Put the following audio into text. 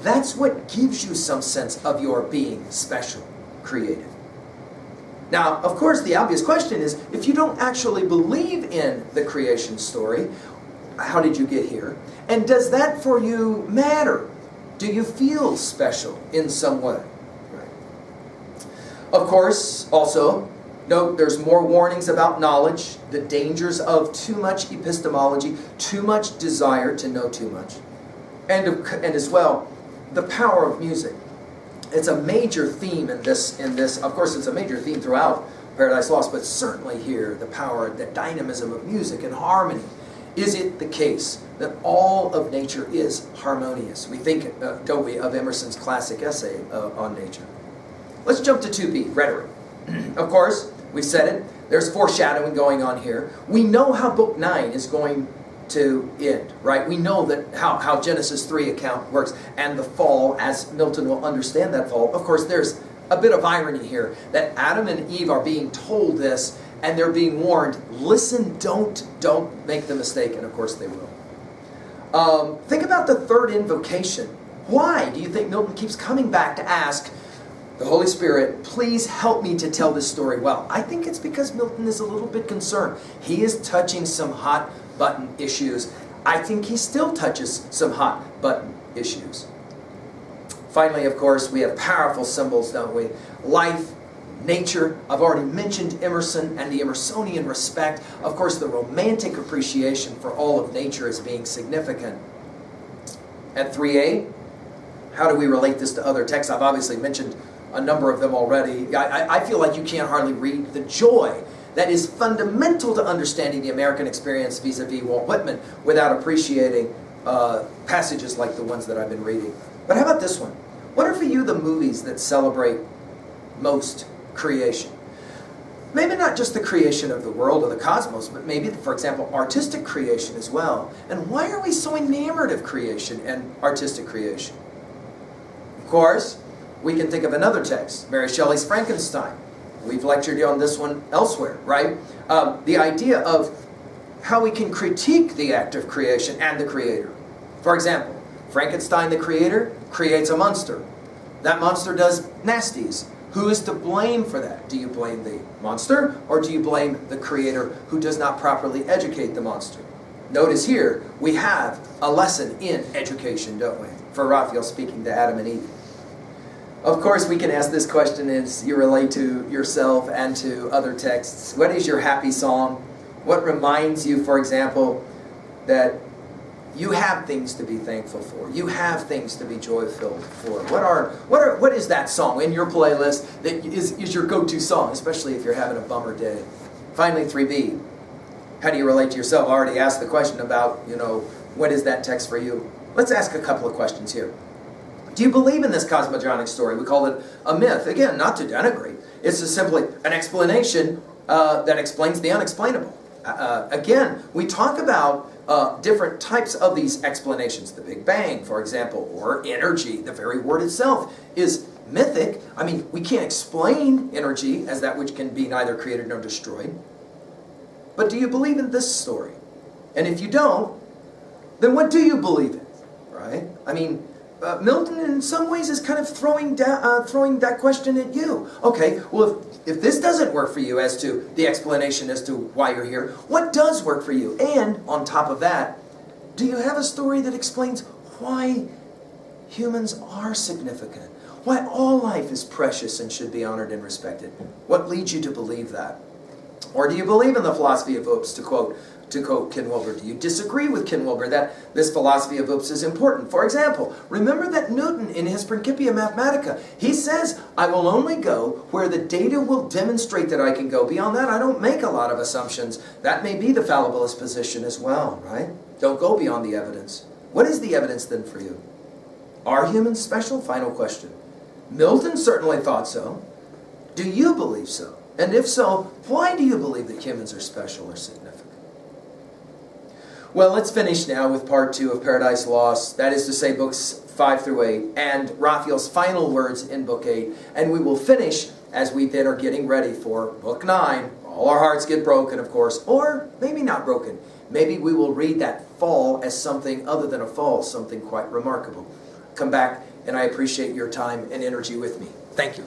That's what gives you some sense of your being special, created. Now, of course, the obvious question is, if you don't actually believe in the creation story, how did you get here? And does that for you matter? Do you feel special in some way? Right. Of course, also, note there's more warnings about knowledge, the dangers of too much epistemology, too much desire to know too much. And as well, the power of music. It's a major theme in this. Of course, it's a major theme throughout Paradise Lost, but certainly here, the power, the dynamism of music and harmony. Is it the case that all of nature is harmonious? We think, don't we, of Emerson's classic essay on nature. Let's jump to 2b, rhetoric. Of course, we said it. There's foreshadowing going on here. We know how Book 9 is going to end, right? We know that how Genesis 3 account works, and the fall, as Milton will understand that fall. Of course, there's a bit of irony here, that Adam and Eve are being told this, and they're being warned, listen, don't make the mistake, and of course they will. Think about the third invocation. Why do you think Milton keeps coming back to ask the Holy Spirit, please help me to tell this story well? I think it's because Milton is a little bit concerned. He is touching some hot button issues. I think he still touches some hot button issues. Finally, of course, we have powerful symbols, don't we? Life, nature. I've already mentioned Emerson and the Emersonian respect. Of course, the romantic appreciation for all of nature as being significant. At 3a, how do we relate this to other texts? I've obviously mentioned a number of them already. I feel like you can't hardly read the joy that is fundamental to understanding the American experience vis-a-vis Walt Whitman without appreciating passages like the ones that I've been reading. But how about this one? What are for you the movies that celebrate most creation? Maybe not just the creation of the world or the cosmos, but maybe, for example, artistic creation as well. And why are we so enamored of creation and artistic creation? Of course, we can think of another text, Mary Shelley's Frankenstein. We've lectured you on this one elsewhere, right? The idea of how we can critique the act of creation and the creator. For example, Frankenstein, the creator, creates a monster. That monster does nasties. Who is to blame for that? Do you blame the monster, or do you blame the creator who does not properly educate the monster? Notice here, we have a lesson in education, don't we? For Raphael speaking to Adam and Eve. Of course, we can ask this question as you relate to yourself and to other texts. What is your happy song? What reminds you, for example, that you have things to be thankful for? You have things to be joy-filled for. What is that song in your playlist that is your go-to song, especially if you're having a bummer day? Finally, 3b. How do you relate to yourself? I already asked the question about, what is that text for you? Let's ask a couple of questions here. Do you believe in this cosmogonic story? We call it a myth. Again, not to denigrate. It's just simply an explanation that explains the unexplainable. Again, we talk about different types of these explanations. The Big Bang, for example, or energy. The very word itself is mythic. I mean, we can't explain energy as that which can be neither created nor destroyed. But do you believe in this story? And if you don't, then what do you believe in? Right? I mean, Milton in some ways is kind of throwing that question at you. Okay, well, if this doesn't work for you as to the explanation as to why you're here, what does work for you? And on top of that, do you have a story that explains why humans are significant? Why all life is precious and should be honored and respected? What leads you to believe that? Or do you believe in the philosophy of Hoops, to quote Ken Wilber? Do you disagree with Ken Wilber that this philosophy of Hoops is important? For example, remember that Newton in his Principia Mathematica, he says, I will only go where the data will demonstrate that I can go. Beyond that, I don't make a lot of assumptions. That may be the fallibilist position as well, right? Don't go beyond the evidence. What is the evidence then for you? Are humans special? Final question. Milton certainly thought so. Do you believe so? And if so, why do you believe that humans are special or significant? Well, let's finish now with part 2 of Paradise Lost. That is to say, books 5 through 8, and Raphael's final words in book 8. And we will finish as we then are getting ready for book 9. All our hearts get broken, of course, or maybe not broken. Maybe we will read that fall as something other than a fall, something quite remarkable. Come back and I appreciate your time and energy with me. Thank you.